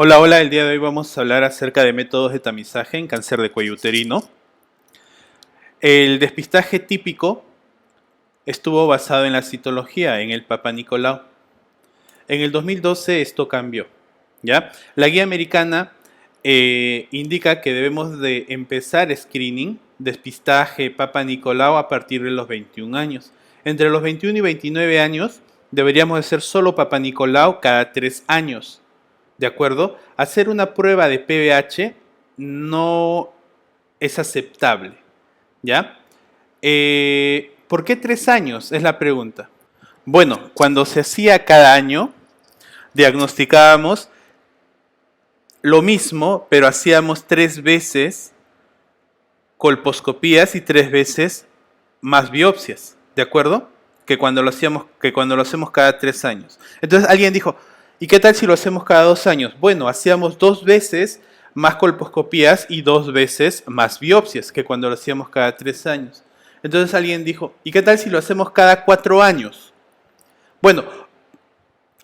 Hola, hola, el día de hoy vamos a hablar acerca de métodos de tamizaje en cáncer de cuello uterino. El despistaje típico estuvo basado en la citología, en el Papa Nicolau. En el 2012 esto cambió, ¿ya? La guía americana indica que debemos de empezar screening, despistaje, Papa Nicolau a partir de los 21 años. Entre los 21 y 29 años deberíamos hacer solo Papa Nicolau cada 3 años. ¿De acuerdo? Hacer una prueba de PBH no es aceptable, ¿ya? ¿Por qué 3 años? Es la pregunta. Bueno, cuando se hacía cada año, diagnosticábamos lo mismo, pero hacíamos 3 veces colposcopías y 3 veces más biopsias, ¿de acuerdo? Que cuando lo hacemos cada 3 años. Entonces alguien dijo, ¿y qué tal si lo hacemos cada 2 años? Bueno, hacíamos 2 veces más colposcopías y 2 veces más biopsias que cuando lo hacíamos cada 3 años. Entonces alguien dijo, ¿y qué tal si lo hacemos cada 4 años? Bueno,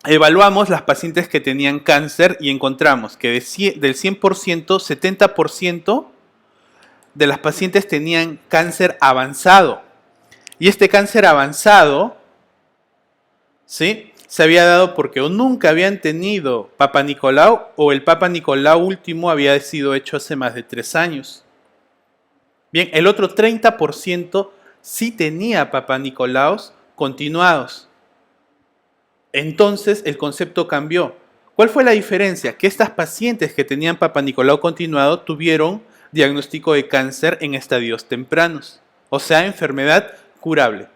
evaluamos las pacientes que tenían cáncer y encontramos que del 100%, 70% de las pacientes tenían cáncer avanzado. Y este cáncer avanzado, ¿sí?, se había dado porque o nunca habían tenido Papa Nicolau o el Papa Nicolau último había sido hecho hace más de 3 años. Bien, el otro 30% sí tenía Papa Nicolaus continuados. Entonces el concepto cambió. ¿Cuál fue la diferencia? Que estas pacientes que tenían Papa Nicolau continuado tuvieron diagnóstico de cáncer en estadios tempranos, o sea, enfermedad curable.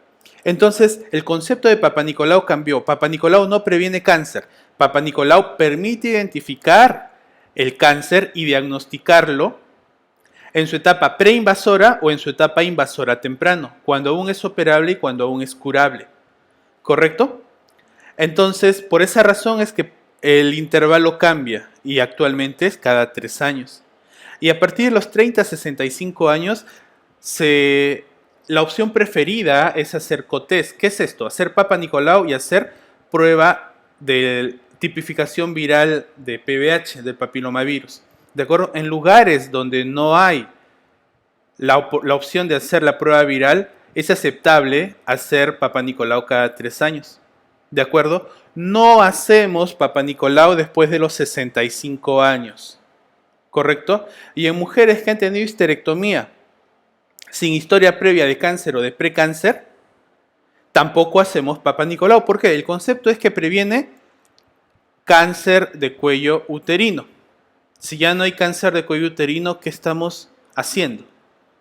Entonces, el concepto de Papa Nicolau cambió. Papa Nicolau no previene cáncer. Papa Nicolau permite identificar el cáncer y diagnosticarlo en su etapa preinvasora o en su etapa invasora temprano, cuando aún es operable y cuando aún es curable. ¿Correcto? Entonces, por esa razón es que el intervalo cambia y actualmente es cada 3 años. Y a partir de los 30 a 65 años, la opción preferida es hacer COTES. ¿Qué es esto? Hacer Papa Nicolau y hacer prueba de tipificación viral de PBH, del papilomavirus. ¿De acuerdo? En lugares donde no hay la opción de hacer la prueba viral, es aceptable hacer Papa Nicolau cada 3 años. ¿De acuerdo? No hacemos Papa Nicolau después de los 65 años. ¿Correcto? Y en mujeres que han tenido histerectomía sin historia previa de cáncer o de precáncer, tampoco hacemos Papa Nicolau. ¿Por qué? El concepto es que previene cáncer de cuello uterino. Si ya no hay cáncer de cuello uterino, ¿qué estamos haciendo?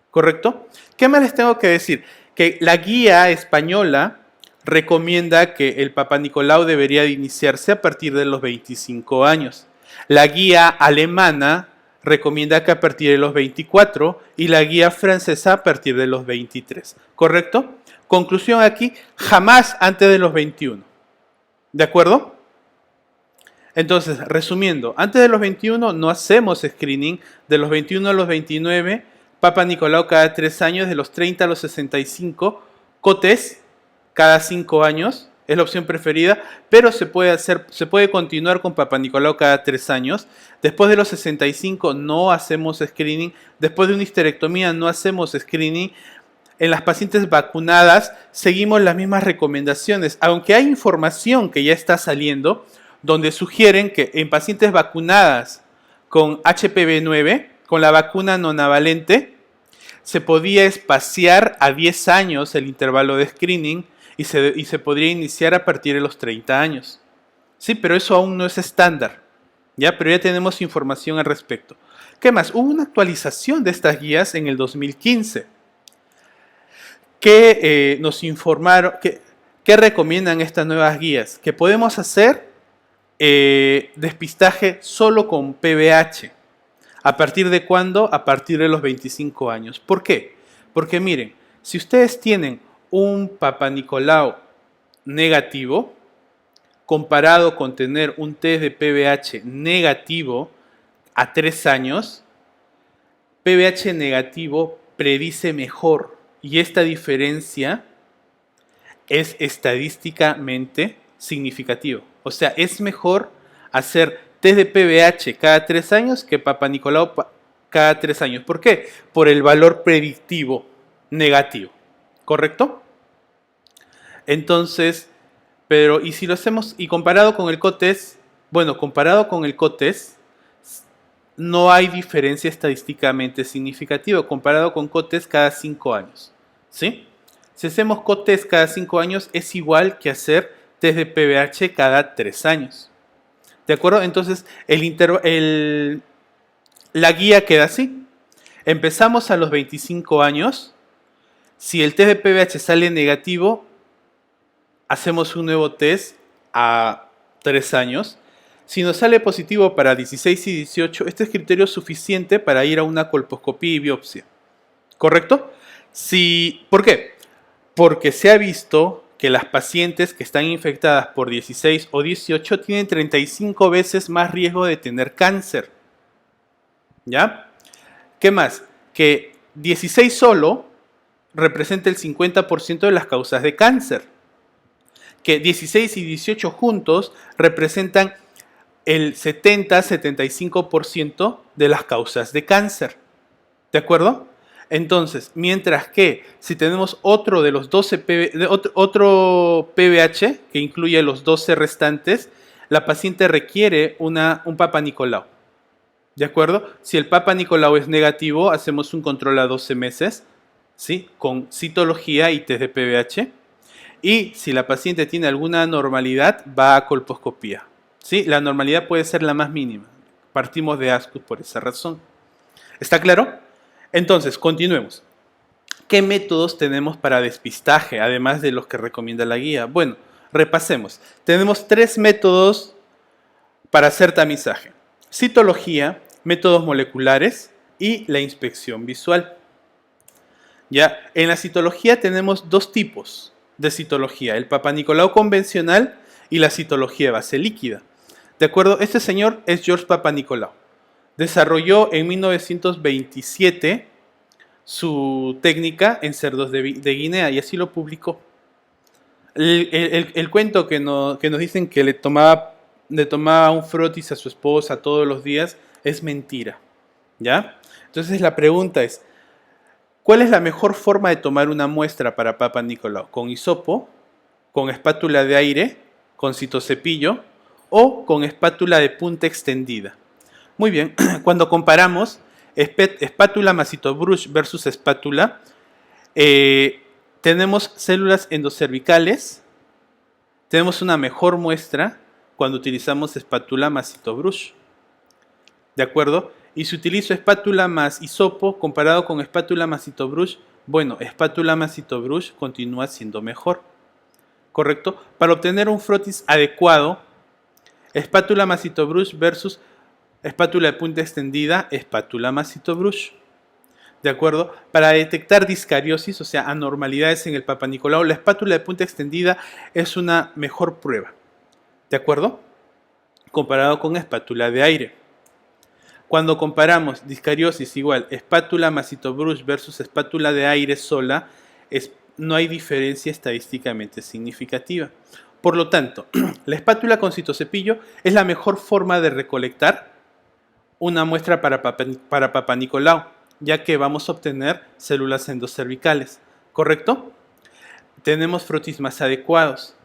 ¿Correcto? ¿Qué más les tengo que decir? Que la guía española recomienda que el Papa Nicolau debería de iniciarse a partir de los 25 años. La guía alemana recomienda que a partir de los 24 y la guía francesa a partir de los 23. ¿Correcto? Conclusión aquí, jamás antes de los 21. ¿De acuerdo? Entonces, resumiendo, antes de los 21 no hacemos screening, de los 21 a los 29, Papa Nicolau cada 3 años, de los 30 a los 65, COTES cada 5 años, es la opción preferida, pero se puede continuar con Papa Nicolau cada 3 años. Después de los 65 no hacemos screening, después de una histerectomía no hacemos screening. En las pacientes vacunadas seguimos las mismas recomendaciones, aunque hay información que ya está saliendo, donde sugieren que en pacientes vacunadas con HPV-9, con la vacuna nonavalente, se podía espaciar a 10 años el intervalo de screening y se podría iniciar a partir de los 30 años. Sí, pero eso aún no es estándar, ¿ya? Pero ya tenemos información al respecto. ¿Qué más? Hubo una actualización de estas guías en el 2015 que nos informaron, que recomiendan estas nuevas guías, que podemos hacer despistaje solo con PBH. ¿A partir de cuándo? A partir de los 25 años. ¿Por qué? Porque miren, si ustedes tienen un Papa Nicolau negativo, comparado con tener un test de PBH negativo a 3 años, PBH negativo predice mejor. Y esta diferencia es estadísticamente significativa. O sea, es mejor hacer test de PBH cada 3 años que Papa Nicolau cada 3 años. ¿Por qué? Por el valor predictivo negativo. ¿Correcto? Entonces, pero y si lo hacemos y comparado con el COTES, bueno, comparado con el COTES, no hay diferencia estadísticamente significativa comparado con COTES cada 5 años. ¿Sí? Si hacemos COTES cada 5 años es igual que hacer test de PBH cada 3 años. ¿De acuerdo? Entonces, la guía queda así. Empezamos a los 25 años. Si el test de PBH sale negativo, hacemos un nuevo test a 3 años. Si nos sale positivo para 16 y 18, este es criterio suficiente para ir a una colposcopía y biopsia. ¿Correcto? ¿Por qué? Porque se ha visto que las pacientes que están infectadas por 16 o 18 tienen 35 veces más riesgo de tener cáncer. ¿Ya? ¿Qué más? Que 16 solo representa el 50% de las causas de cáncer. Que 16 y 18 juntos representan el 70-75% de las causas de cáncer. ¿De acuerdo? Entonces, mientras que si tenemos otro de los 12 otro PBH que incluye los 12 restantes, la paciente requiere un Papa Nicolau. ¿De acuerdo? Si el Papa Nicolau es negativo, hacemos un control a 12 meses, ¿sí? Con citología y test de PBH. Y si la paciente tiene alguna anormalidad, va a colposcopía. ¿Sí? La anormalidad puede ser la más mínima. Partimos de ASCUS por esa razón. ¿Está claro? Entonces, continuemos. ¿Qué métodos tenemos para despistaje, además de los que recomienda la guía? Bueno, repasemos. Tenemos 3 métodos para hacer tamizaje. Citología, métodos moleculares y la inspección visual. Ya, en la citología tenemos 2 tipos de citología, el Papa Nicolau convencional y la citología base líquida. ¿De acuerdo? Este señor es George Papa Nicolau. Desarrolló en 1927 su técnica en cerdos de Guinea y así lo publicó. El cuento que nos dicen que le tomaba un frotis a su esposa todos los días es mentira. ¿Ya? Entonces la pregunta es, ¿cuál es la mejor forma de tomar una muestra para Papa Nicolau? ¿Con hisopo, con espátula de aire, con citocepillo o con espátula de punta extendida? Muy bien, cuando comparamos espátula más citobrush versus espátula, tenemos células endocervicales, tenemos una mejor muestra cuando utilizamos espátula más citobrush. ¿De acuerdo? Y si utilizo espátula más hisopo comparado con espátula más citobrush, bueno, espátula más citobrush continúa siendo mejor. ¿Correcto? Para obtener un frotis adecuado, espátula más citobrush versus espátula de punta extendida, espátula más citobrush. ¿De acuerdo? Para detectar discariosis, o sea, anormalidades en el Papa Nicolau, la espátula de punta extendida es una mejor prueba. ¿De acuerdo? Comparado con espátula de aire. Cuando comparamos discariosis igual espátula más citobrush versus espátula de aire sola, no hay diferencia estadísticamente significativa. Por lo tanto, la espátula con citocepillo es la mejor forma de recolectar una muestra para Papa Nicolau, ya que vamos a obtener células endocervicales. ¿Correcto? Tenemos frotis más adecuados.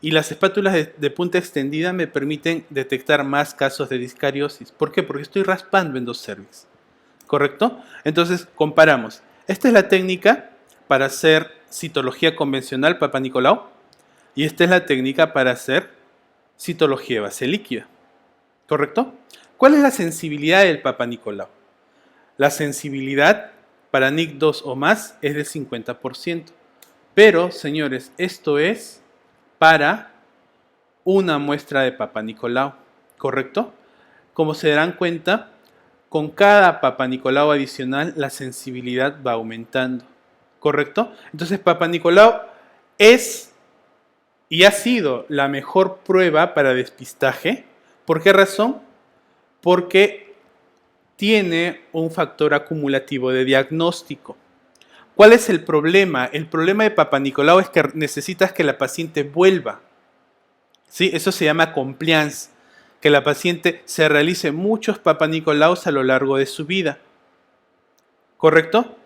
Y las espátulas de punta extendida me permiten detectar más casos de discariosis. ¿Por qué? Porque estoy raspando endocervix. ¿Correcto? Entonces, comparamos. Esta es la técnica para hacer citología convencional Papa Nicolau. Y esta es la técnica para hacer citología base líquida. ¿Correcto? ¿Cuál es la sensibilidad del Papa Nicolau? La sensibilidad para NIC2 o más es del 50%. Pero, señores, esto es para una muestra de Papa Nicolau, ¿correcto? Como se darán cuenta, con cada Papa Nicolau adicional la sensibilidad va aumentando, ¿correcto? Entonces Papa Nicolau es y ha sido la mejor prueba para despistaje. ¿Por qué razón? Porque tiene un factor acumulativo de diagnóstico. ¿Cuál es el problema? El problema de Papa Nicolau es que necesitas que la paciente vuelva. ¿Sí? Eso se llama compliance. que la paciente se realice muchos Papa Nicolaos a lo largo de su vida. ¿Correcto?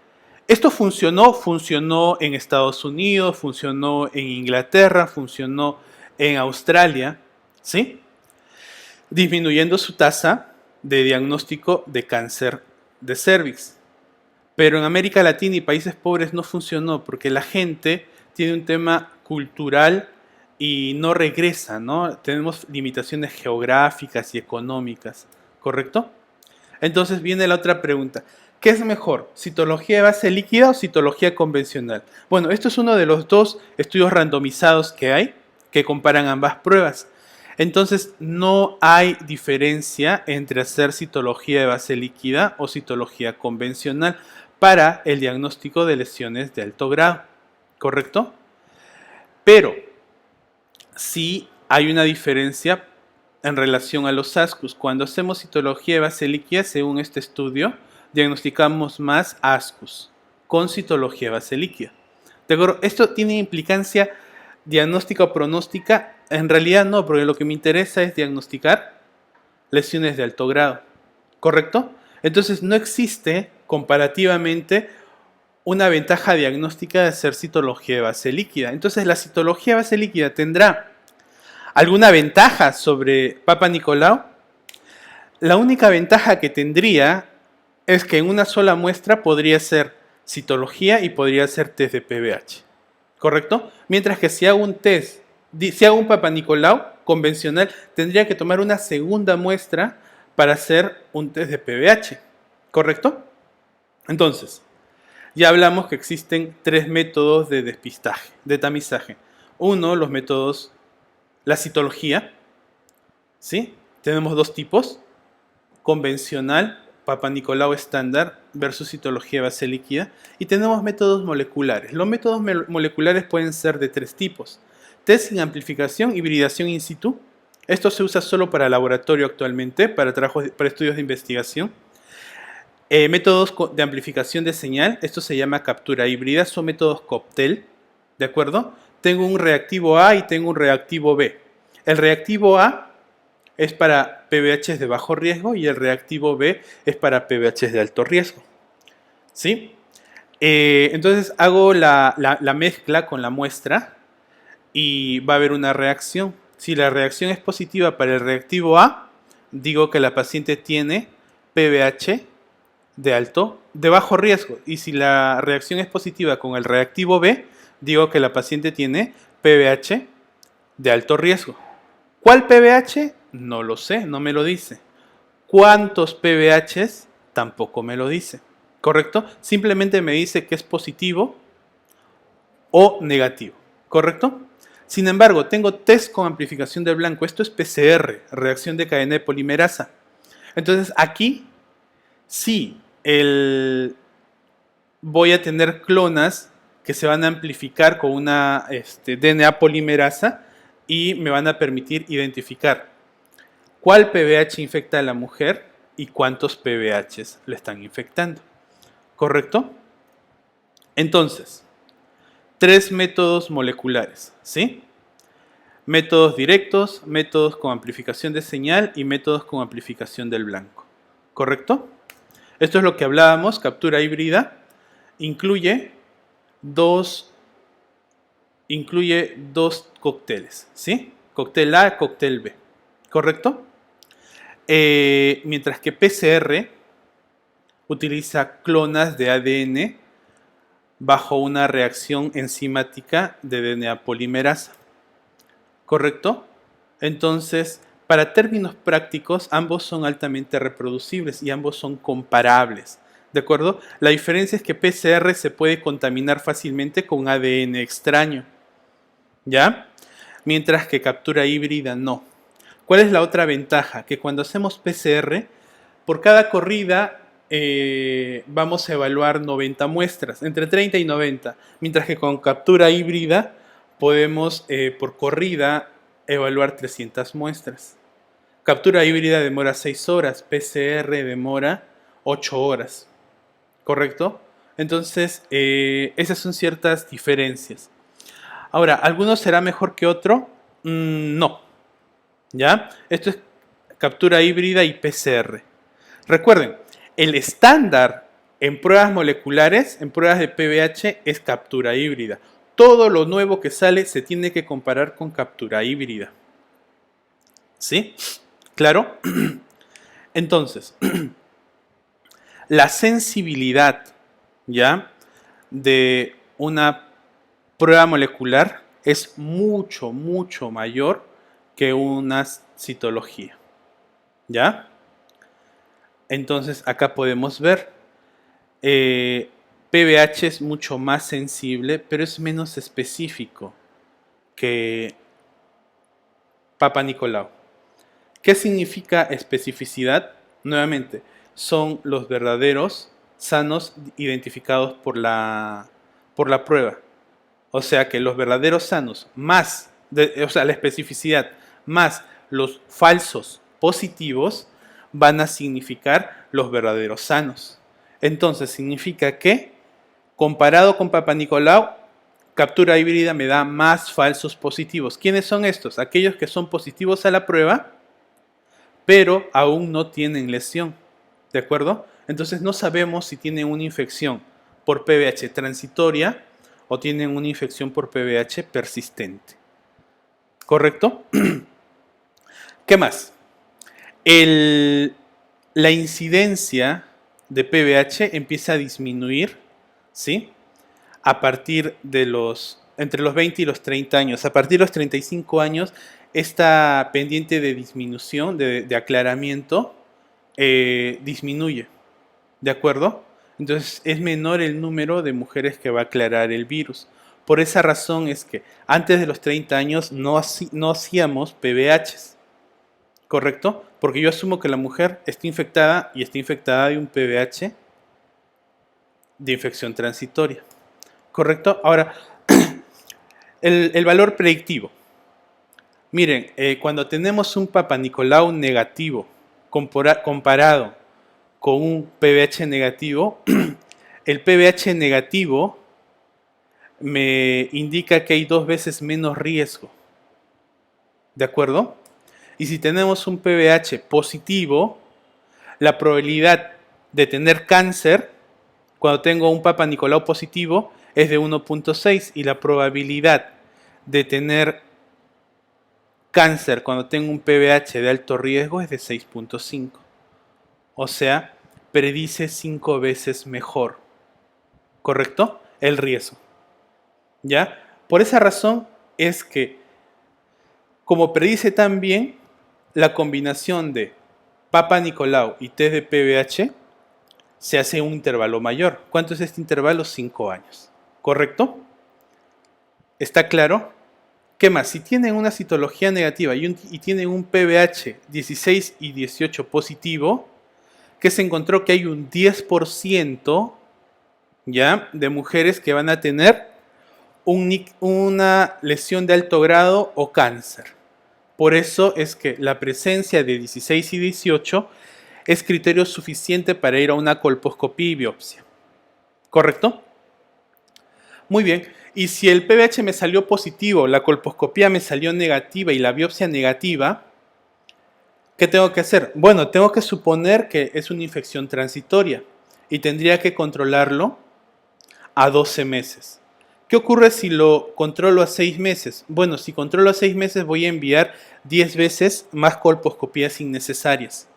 Esto funcionó en Estados Unidos, funcionó en Inglaterra, funcionó en Australia, ¿sí? Disminuyendo su tasa de diagnóstico de cáncer de cervix. Pero en América Latina y países pobres no funcionó porque la gente tiene un tema cultural y no regresa, ¿no? Tenemos limitaciones geográficas y económicas, ¿correcto? Entonces viene la otra pregunta. ¿Qué es mejor, citología de base líquida o citología convencional? Bueno, esto es uno de los dos estudios randomizados que hay que comparan ambas pruebas. Entonces no hay diferencia entre hacer citología de base líquida o citología convencional para el diagnóstico de lesiones de alto grado, ¿correcto? Pero sí hay una diferencia en relación a los ASCUS. Cuando hacemos citología de base líquida, según este estudio, diagnosticamos más ASCUS con citología de base líquida. ¿De acuerdo? Esto tiene implicancia diagnóstica o pronóstica. En realidad no, porque lo que me interesa es diagnosticar lesiones de alto grado, ¿correcto? Entonces no existe comparativamente una ventaja diagnóstica de hacer citología de base líquida. Entonces la citología de base líquida tendrá alguna ventaja sobre Papa Nicolau. La única ventaja que tendría es que en una sola muestra podría ser citología y podría ser test de PBH, ¿correcto? Mientras que si hago un test, si hago un Papa Nicolau convencional, tendría que tomar una segunda muestra para hacer un test de PBH, ¿correcto? Entonces, ya hablamos que existen tres métodos de despistaje, de tamizaje. Uno, los métodos, la citología, ¿sí? Tenemos dos tipos, convencional, Papa Nicolau estándar versus citología de base líquida, y tenemos métodos moleculares. Los métodos moleculares pueden ser de tres tipos: test sin amplificación, hibridación in situ. Esto se usa solo para laboratorio actualmente, para estudios de investigación. Métodos de amplificación de señal, esto se llama captura híbrida, son métodos cóctel, ¿de acuerdo? Tengo un reactivo A y tengo un reactivo B. El reactivo A es para PBHs de bajo riesgo y el reactivo B es para PBHs de alto riesgo, ¿sí? Entonces hago la mezcla con la muestra y va a haber una reacción. Si la reacción es positiva para el reactivo A, digo que la paciente tiene PBH de bajo riesgo. Y si la reacción es positiva con el reactivo B, digo que la paciente tiene PBH de alto riesgo. ¿Cuál PBH? No lo sé, no me lo dice. ¿Cuántos PBHs? Tampoco me lo dice. ¿Correcto? Simplemente me dice que es positivo o negativo. ¿Correcto? Sin embargo, tengo test con amplificación del blanco. Esto es PCR, reacción de cadena de polimerasa. Entonces aquí sí voy a tener clonas que se van a amplificar con una DNA polimerasa y me van a permitir identificar cuál PBH infecta a la mujer y cuántos PBHs le están infectando. ¿Correcto? Entonces, tres métodos moleculares, ¿sí? Métodos directos, métodos con amplificación de señal y métodos con amplificación del blanco. ¿Correcto? Esto es lo que hablábamos, captura híbrida. Incluye dos cócteles, ¿sí? Cóctel A, cóctel B, ¿correcto? Mientras que PCR utiliza clonas de ADN bajo una reacción enzimática de DNA polimerasa, ¿correcto? Entonces, para términos prácticos, ambos son altamente reproducibles y ambos son comparables. ¿De acuerdo? La diferencia es que PCR se puede contaminar fácilmente con ADN extraño, ¿ya? Mientras que captura híbrida no. ¿Cuál es la otra ventaja? Que cuando hacemos PCR, por cada corrida vamos a evaluar 90 muestras, entre 30 y 90, mientras que con captura híbrida podemos por corrida evaluar 300 muestras. Captura híbrida demora 6 horas, PCR demora 8 horas. ¿Correcto? Entonces, esas son ciertas diferencias. Ahora, ¿alguno será mejor que otro? No. ¿Ya? Esto es captura híbrida y PCR. Recuerden, el estándar en pruebas moleculares, en pruebas de PBH, es captura híbrida. Todo lo nuevo que sale se tiene que comparar con captura híbrida. ¿Sí? ¿Claro? Entonces, la sensibilidad, ¿ya?, de una prueba molecular es mucho, mucho mayor que una citología. ¿Ya? Entonces, acá podemos ver, PBH es mucho más sensible, pero es menos específico que Papa Nicolau. ¿Qué significa especificidad? Nuevamente, son los verdaderos sanos identificados por la prueba. O sea que los verdaderos sanos más, la especificidad más los falsos positivos van a significar los verdaderos sanos. Entonces significa que, comparado con Papa Nicolau, captura híbrida me da más falsos positivos. ¿Quiénes son estos? Aquellos que son positivos a la prueba, pero aún no tienen lesión. ¿De acuerdo? Entonces no sabemos si tienen una infección por PBH transitoria o tienen una infección por PBH persistente. ¿Correcto? ¿Qué más? La incidencia de PBH empieza a disminuir, ¿sí?, a partir de entre los 20 y los 30 años. A partir de los 35 años, esta pendiente de disminución, de aclaramiento, disminuye. ¿De acuerdo? Entonces es menor el número de mujeres que va a aclarar el virus. Por esa razón es que antes de los 30 años no hacíamos PBHs. ¿Correcto? Porque yo asumo que la mujer está infectada y está infectada de un PBH de infección transitoria. ¿Correcto? Ahora, el valor predictivo. Miren, cuando tenemos un Papa Nicolau negativo comparado con un PBH negativo, el PBH negativo me indica que hay 2 veces menos riesgo. ¿De acuerdo? Y si tenemos un PBH positivo, la probabilidad de tener cáncer cuando tengo un Papa Nicolau positivo es de 1.6 y la probabilidad de tener cáncer cuando tengo un PBH de alto riesgo es de 6.5. O sea, predice 5 veces mejor, ¿correcto?, el riesgo. ¿Ya? Por esa razón es que, como predice tan bien, la combinación de Papa Nicolau y test de PBH se hace un intervalo mayor. ¿Cuánto es este intervalo? 5 años. ¿Correcto? ¿Está claro? ¿Qué más? Si tienen una citología negativa y tienen un PBH 16 y 18 positivo, que se encontró que hay un 10%, ¿ya?, de mujeres que van a tener una lesión de alto grado o cáncer. Por eso es que la presencia de 16 y 18 es criterio suficiente para ir a una colposcopía y biopsia. ¿Correcto? Muy bien. Y si el PBH me salió positivo, la colposcopía me salió negativa y la biopsia negativa, ¿qué tengo que hacer? Bueno, tengo que suponer que es una infección transitoria y tendría que controlarlo a 12 meses. ¿Qué ocurre si lo controlo a 6 meses? Bueno, si controlo a 6 meses voy a enviar 10 veces más colposcopías innecesarias.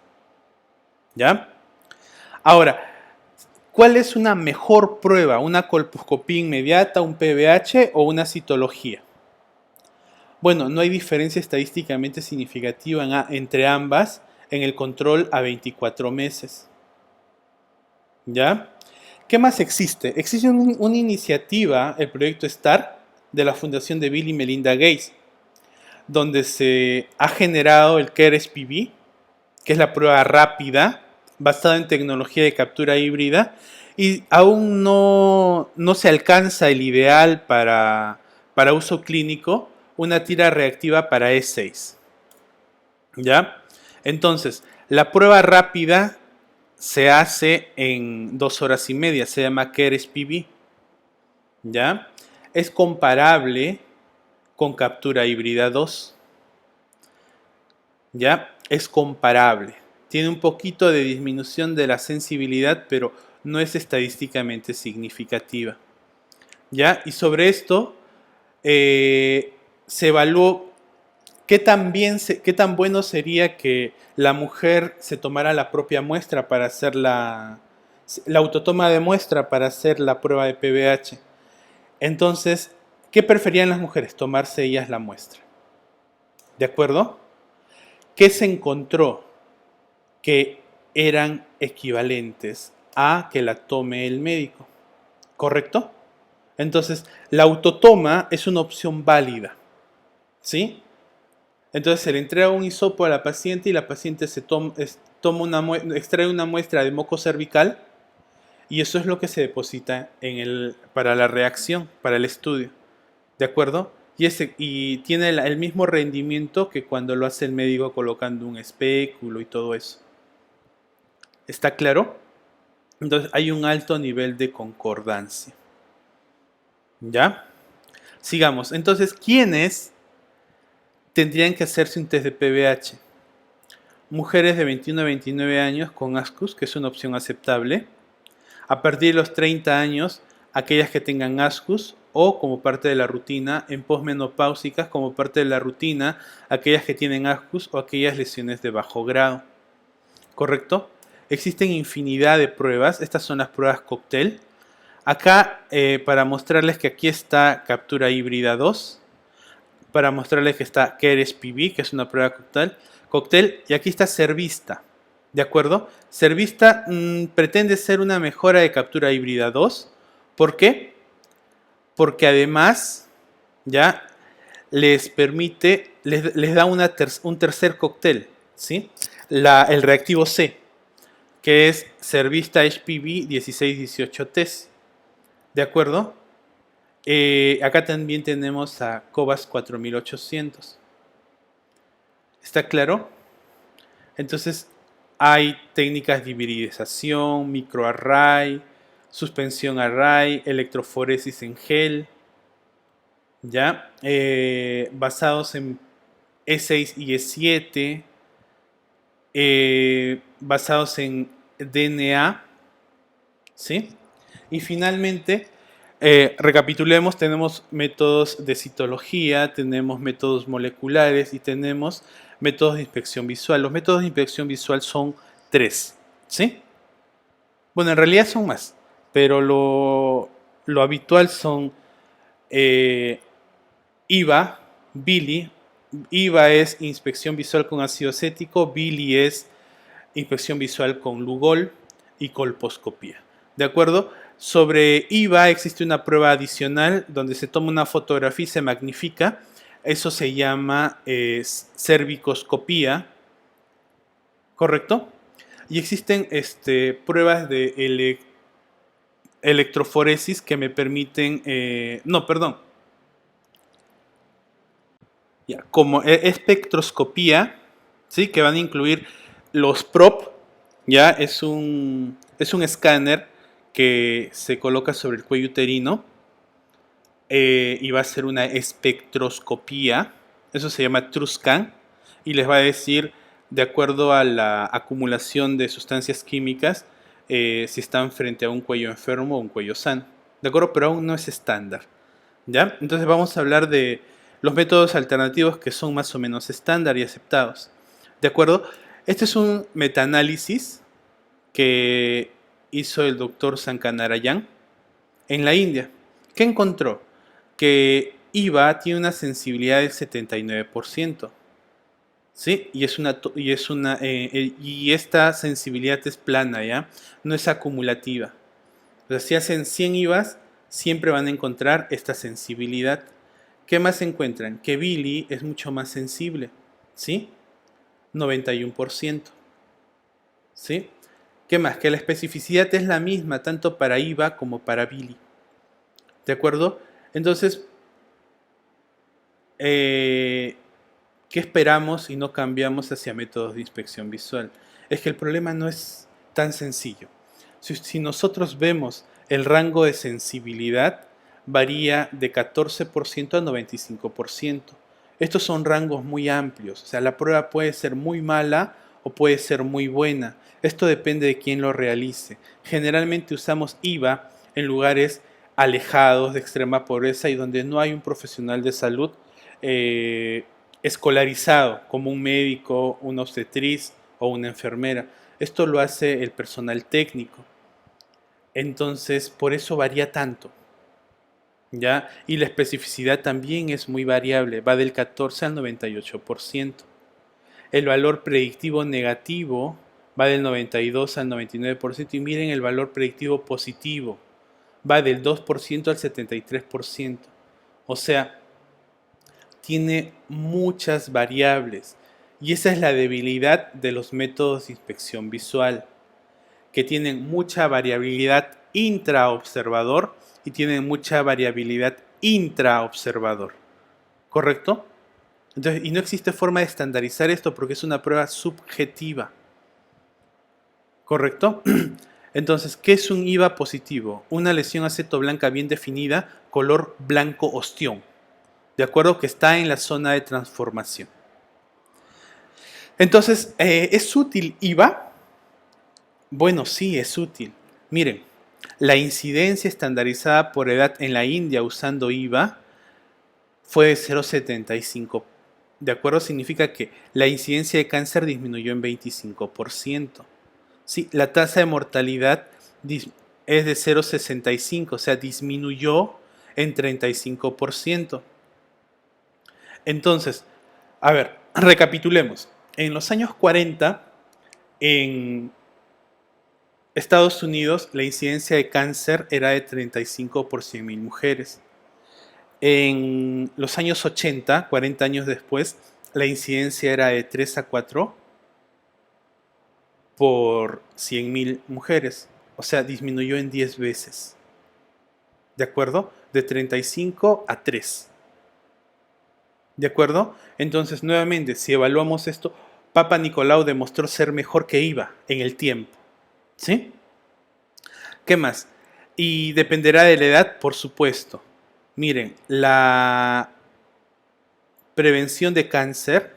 ¿Ya? Ahora, ¿cuál es una mejor prueba? ¿Una colposcopía inmediata, un PBH o una citología? Bueno, no hay diferencia estadísticamente significativa entre ambas en el control a 24 meses. ¿Ya? ¿Qué más existe? Existe una iniciativa, el proyecto STAR, de la Fundación de Bill y Melinda Gates, donde se ha generado el CARE-SPV, que es la prueba rápida, basada en tecnología de captura híbrida, y aún no se alcanza el ideal para uso clínico, una tira reactiva para E6. ¿Ya? Entonces, la prueba rápida se hace en 2 horas y media, se llama CARE-SPV. ¿Ya? Es comparable con captura híbrida 2. ¿Ya? es comparable. Tiene un poquito de disminución de la sensibilidad, pero no es estadísticamente significativa. ¿Ya? Y sobre esto se evaluó qué tan bueno sería que la mujer se tomara la propia muestra para hacer la autotoma de muestra para hacer la prueba de PBH. Entonces, ¿qué preferían las mujeres? Tomarse ellas la muestra. ¿De acuerdo? ¿Qué se encontró? Que eran equivalentes a que la tome el médico. ¿Correcto? Entonces, la autotoma es una opción válida. ¿Sí? Entonces se le entrega un hisopo a la paciente y la paciente extrae una muestra de moco cervical y eso es lo que se deposita para la reacción, para el estudio. ¿De acuerdo? Y tiene el mismo rendimiento que cuando lo hace el médico colocando un espéculo y todo eso. ¿Está claro? Entonces hay un alto nivel de concordancia. ¿Ya? Sigamos. Entonces, ¿quiénes tendrían que hacerse un test de PBH? Mujeres de 21 a 29 años con ASCUS, que es una opción aceptable. A partir de los 30 años, aquellas que tengan ASCUS o como parte de la rutina, en posmenopáusicas como parte de la rutina, aquellas que tienen ASCUS o aquellas lesiones de bajo grado. ¿Correcto? Existen infinidad de pruebas. Estas son las pruebas cóctel. Acá, para mostrarles que aquí está captura híbrida 2, para mostrarles que está KERES-PB, que es una prueba cóctel, y aquí está Cervista, ¿de acuerdo? Cervista pretende ser una mejora de captura híbrida 2, ¿por qué? Porque además, ya, les permite, les da un tercer cóctel, ¿sí? El reactivo C, que es Cervista HPV 1618 test, ¿de acuerdo? Acá también tenemos a Cobas 4800. ¿Está claro? Entonces hay técnicas de hibridización, microarray, suspensión array, electroforesis en gel, ¿ya? Basados en E6 y E7, basados en DNA, ¿sí? Y finalmente, recapitulemos, tenemos métodos de citología, tenemos métodos moleculares y tenemos métodos de inspección visual. Los métodos de inspección visual son 3, ¿sí? Bueno, en realidad son más, pero lo habitual son IVA, BILI. IVA es inspección visual con ácido acético, BILI es inspección visual con Lugol y colposcopía. ¿De acuerdo? Sobre IVA existe una prueba adicional donde se toma una fotografía y se magnifica. Eso se llama cervicoscopía, ¿correcto? Y existen pruebas de electroforesis que me permiten... no, perdón. Ya, como espectroscopía, ¿sí? Que van a incluir los PROP, ya es un escáner que se coloca sobre el cuello uterino y va a ser una espectroscopía, eso se llama TrueScan, y les va a decir, de acuerdo a la acumulación de sustancias químicas, si están frente a un cuello enfermo o un cuello sano. ¿De acuerdo? Pero aún no es estándar. ¿Ya? Entonces vamos a hablar de los métodos alternativos que son más o menos estándar y aceptados. ¿De acuerdo? Este es un metaanálisis que hizo el doctor Sankanarayan en la India. ¿Qué encontró? Que IVA tiene una sensibilidad del 79%. ¿Sí? Y esta sensibilidad es plana, ¿ya? No es acumulativa. Entonces, si hacen 100 IVAs, siempre van a encontrar esta sensibilidad. ¿Qué más encuentran? Que Billy es mucho más sensible, ¿sí? 91%. ¿Sí? ¿Qué más? Que la especificidad es la misma tanto para IVA como para Billy. ¿De acuerdo? Entonces, ¿qué esperamos y no cambiamos hacia métodos de inspección visual? Es que el problema no es tan sencillo. Si nosotros vemos el rango de sensibilidad, varía de 14% a 95%. Estos son rangos muy amplios, o sea, la prueba puede ser muy mala o puede ser muy buena. Esto depende de quién lo realice. Generalmente usamos IVA en lugares alejados de extrema pobreza y donde no hay un profesional de salud eh, escolarizado, como un médico, una obstetriz o una enfermera. Esto lo hace el personal técnico. Entonces, por eso varía tanto. ¿Ya? Y la especificidad también es muy variable, va del 14 al 98%. El valor predictivo negativo va del 92 al 99% y miren el valor predictivo positivo, va del 2% al 73%. O sea, tiene muchas variables y esa es la debilidad de los métodos de inspección visual, que tienen mucha variabilidad intraobservador y tienen mucha variabilidad intraobservador. ¿Correcto? Entonces, y no existe forma de estandarizar esto porque es una prueba subjetiva. ¿Correcto? Entonces, ¿qué es un IVA positivo? Una lesión acetoblanca bien definida, color blanco ostión. ¿De acuerdo? Que está en la zona de transformación. Entonces, ¿es útil IVA? Bueno, sí, es útil. Miren, la incidencia estandarizada por edad en la India usando IVA fue de 0,75. ¿De acuerdo? Significa que la incidencia de cáncer disminuyó en 25%. Sí, la tasa de mortalidad es de 0,65, o sea, disminuyó en 35%. Entonces, a ver, recapitulemos. En los años 40, en Estados Unidos, la incidencia de cáncer era de 35 por 100.000 mujeres. En los años 80, 40 años después, la incidencia era de 3 a 4 por 100.000 mujeres. O sea, disminuyó en 10 veces. ¿De acuerdo? De 35 a 3. ¿De acuerdo? Entonces, nuevamente, si evaluamos esto, Papa Nicolau demostró ser mejor que IVA en el tiempo. ¿Sí? ¿Qué más? Y dependerá de la edad, por supuesto. Miren, la prevención de cáncer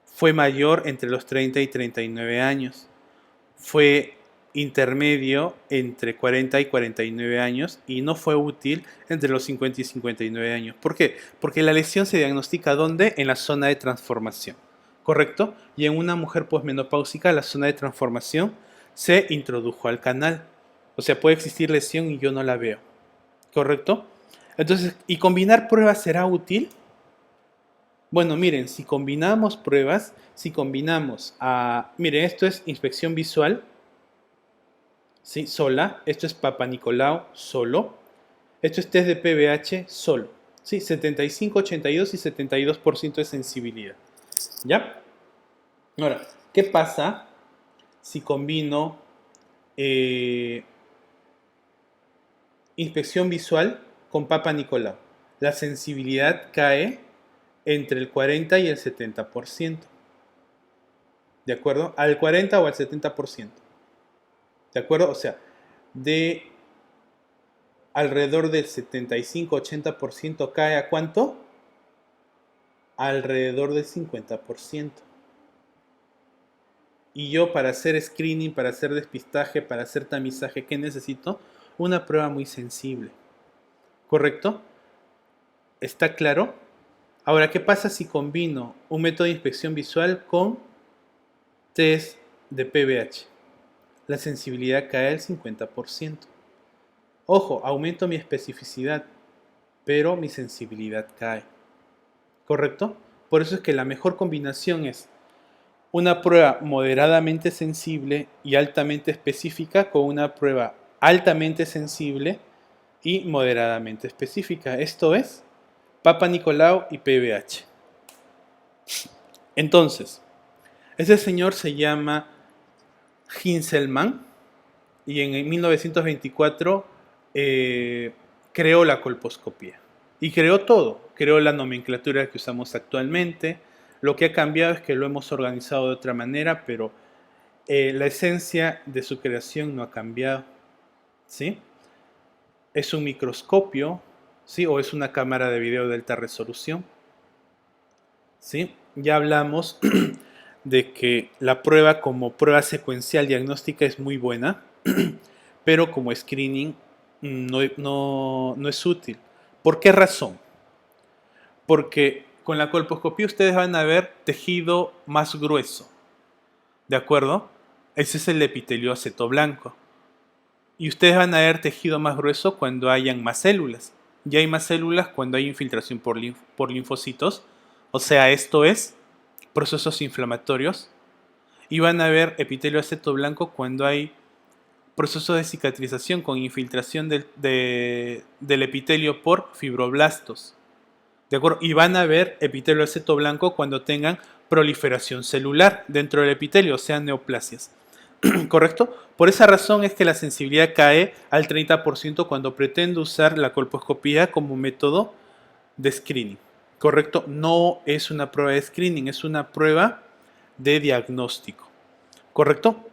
fue mayor entre los 30 y 39 años. Fue intermedio entre 40 y 49 años y no fue útil entre los 50 y 59 años. ¿Por qué? Porque la lesión se diagnostica ¿dónde? En la zona de transformación. ¿Correcto? Y en una mujer posmenopáusica la zona de transformación se introdujo al canal. O sea, puede existir lesión y yo no la veo. ¿Correcto? Entonces, ¿y combinar pruebas será útil? Bueno, miren, si combinamos pruebas, si combinamos miren, esto es inspección visual, ¿sí? Sola, esto es Papa Nicolau solo, esto es test de PBH solo, ¿sí? 75, 82 y 72% de sensibilidad, ¿ya? Ahora, ¿qué pasa si combino inspección visual con Papa Nicolau? La sensibilidad cae entre el 40 y el 70%. ¿De acuerdo? Al 40 o al 70%. ¿De acuerdo? O sea, de alrededor del 75-80% cae a ¿cuánto? Alrededor del 50%. Y yo para hacer screening, para hacer despistaje, para hacer tamizaje, ¿qué necesito? Una prueba muy sensible. ¿Correcto? ¿Está claro? Ahora, ¿qué pasa si combino un método de inspección visual con test de PBH? La sensibilidad cae al 50%. Ojo, aumento mi especificidad, pero mi sensibilidad cae. ¿Correcto? Por eso es que la mejor combinación es una prueba moderadamente sensible y altamente específica con una prueba altamente sensible y moderadamente específica. Esto es Papa Nicolau y PBH. Entonces, ese señor se llama Hinselmann y en 1924 creó la colposcopía. Y creó todo, creó la nomenclatura que usamos actualmente. Lo que ha cambiado es que lo hemos organizado de otra manera, pero la esencia de su creación no ha cambiado. ¿Sí? Es un microscopio, ¿sí? O es una cámara de video de alta resolución. ¿sí? Ya hablamos de que la prueba como prueba secuencial diagnóstica es muy buena, pero como screening no es útil. ¿Por qué razón? Porque con la colposcopía ustedes van a ver tejido más grueso, ¿de acuerdo? Ese es el epitelio aceto blanco. Y ustedes van a ver tejido más grueso cuando hayan más células. Ya hay más células cuando hay infiltración por linfocitos. O sea, esto es procesos inflamatorios. Y van a ver epitelio aceto blanco cuando hay procesos de cicatrización con infiltración del epitelio por fibroblastos. ¿De acuerdo? Y van a ver epitelio aceto blanco cuando tengan proliferación celular dentro del epitelio, o sea, neoplasias. ¿Correcto? Por esa razón es que la sensibilidad cae al 30% cuando pretendo usar la colposcopía como método de screening. ¿Correcto? No es una prueba de screening, es una prueba de diagnóstico. ¿Correcto?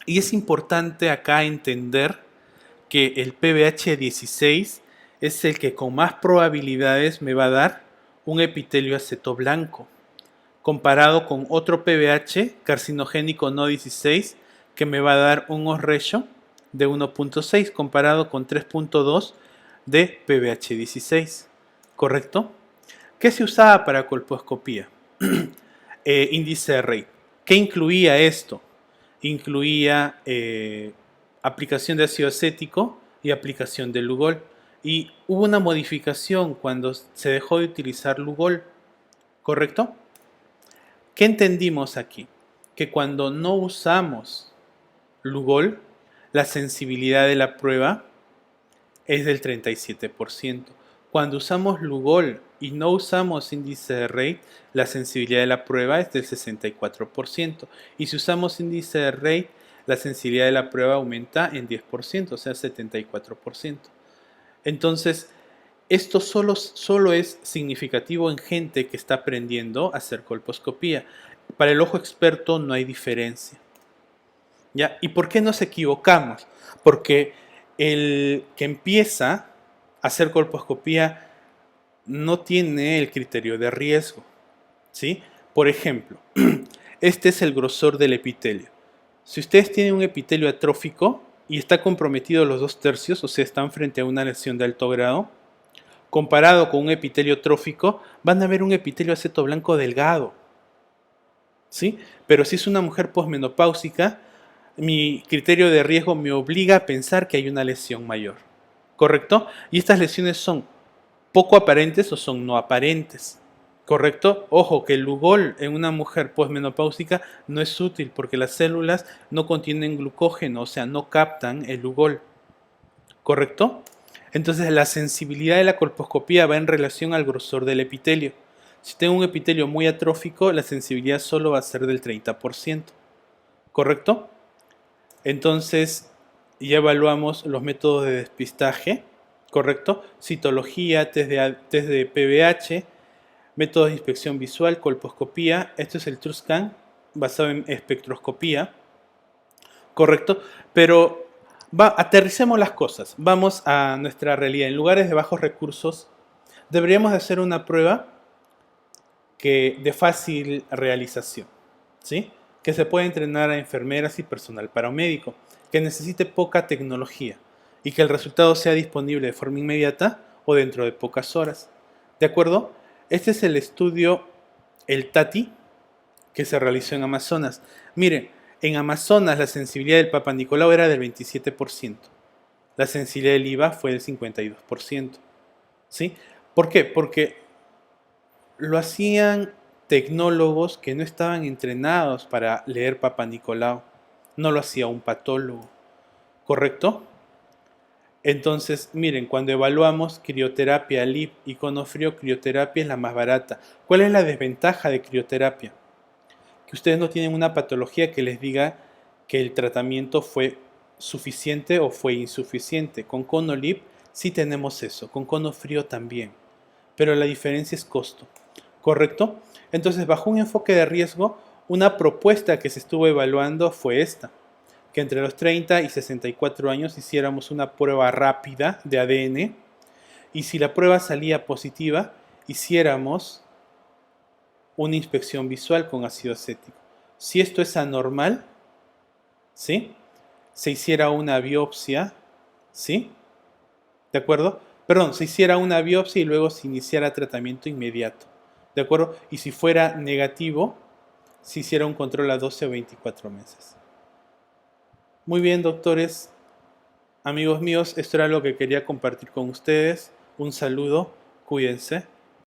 Y es importante acá entender que el PBH16 es el que con más probabilidades me va a dar un epitelio aceto blanco, comparado con otro PBH carcinogénico no 16 que me va a dar un odds ratio de 1.6 comparado con 3.2 de PBH16. ¿Correcto? ¿Qué se usaba para colposcopía? Índice de Rey. ¿Qué incluía esto? Incluía aplicación de ácido acético y aplicación de Lugol. Y hubo una modificación cuando se dejó de utilizar Lugol, ¿correcto? ¿Qué entendimos aquí? Que cuando no usamos Lugol, la sensibilidad de la prueba es del 37%. Cuando usamos Lugol y no usamos índice de Rey, la sensibilidad de la prueba es del 64%. Y si usamos índice de Rey, la sensibilidad de la prueba aumenta en 10%, o sea, 74%. Entonces, esto solo es significativo en gente que está aprendiendo a hacer colposcopía. Para el ojo experto no hay diferencia. ¿Ya? ¿Y por qué nos equivocamos? Porque el que empieza a hacer colposcopía no tiene el criterio de riesgo, ¿sí? Por ejemplo, este es el grosor del epitelio. Si ustedes tienen un epitelio atrófico y está comprometido los 2/3, o sea, están frente a una lesión de alto grado, comparado con un epitelio trófico, van a ver un epitelio aceto blanco delgado, ¿sí? Pero si es una mujer posmenopáusica, mi criterio de riesgo me obliga a pensar que hay una lesión mayor, ¿correcto? Y estas lesiones son poco aparentes o son no aparentes, ¿correcto? Ojo, que el Lugol en una mujer posmenopáusica no es útil porque las células no contienen glucógeno, o sea, no captan el Lugol, ¿correcto? Entonces la sensibilidad de la colposcopía va en relación al grosor del epitelio. Si tengo un epitelio muy atrófico, la sensibilidad solo va a ser del 30%, ¿correcto? Entonces ya evaluamos los métodos de despistaje, ¿correcto? Citología, test de PBH, métodos de inspección visual, colposcopía. Esto es el TruScan basado en espectroscopía, ¿correcto? Pero aterricemos las cosas. Vamos a nuestra realidad. En lugares de bajos recursos, deberíamos de hacer una prueba de fácil realización, ¿sí? Que se puede entrenar a enfermeras y personal paramédico, que necesite poca tecnología y que el resultado sea disponible de forma inmediata o dentro de pocas horas. ¿De acuerdo? Este es el estudio, el TATI, que se realizó en Amazonas. Miren, en Amazonas la sensibilidad del Papa Nicolau era del 27%. La sensibilidad del IVA fue del 52%. ¿Sí? ¿Por qué? Porque lo hacían tecnólogos que no estaban entrenados para leer Papa Nicolau. No lo hacía un patólogo. ¿Correcto? Entonces, miren, cuando evaluamos crioterapia, LIP y conofrío, crioterapia es la más barata. ¿Cuál es la desventaja de crioterapia? Que ustedes no tienen una patología que les diga que el tratamiento fue suficiente o fue insuficiente. Con ConoLip sí tenemos eso, con ConoFrío también, pero la diferencia es costo, ¿correcto? Entonces, bajo un enfoque de riesgo, una propuesta que se estuvo evaluando fue esta, que entre los 30 y 64 años hiciéramos una prueba rápida de ADN y si la prueba salía positiva, hiciéramos una inspección visual con ácido acético. Si esto es anormal, ¿sí? Se hiciera una biopsia, ¿sí? ¿De acuerdo? Perdón, se hiciera una biopsia y luego se iniciara tratamiento inmediato. ¿De acuerdo? Y si fuera negativo, se hiciera un control a 12 o 24 meses. Muy bien, doctores, amigos míos, esto era lo que quería compartir con ustedes. Un saludo, cuídense.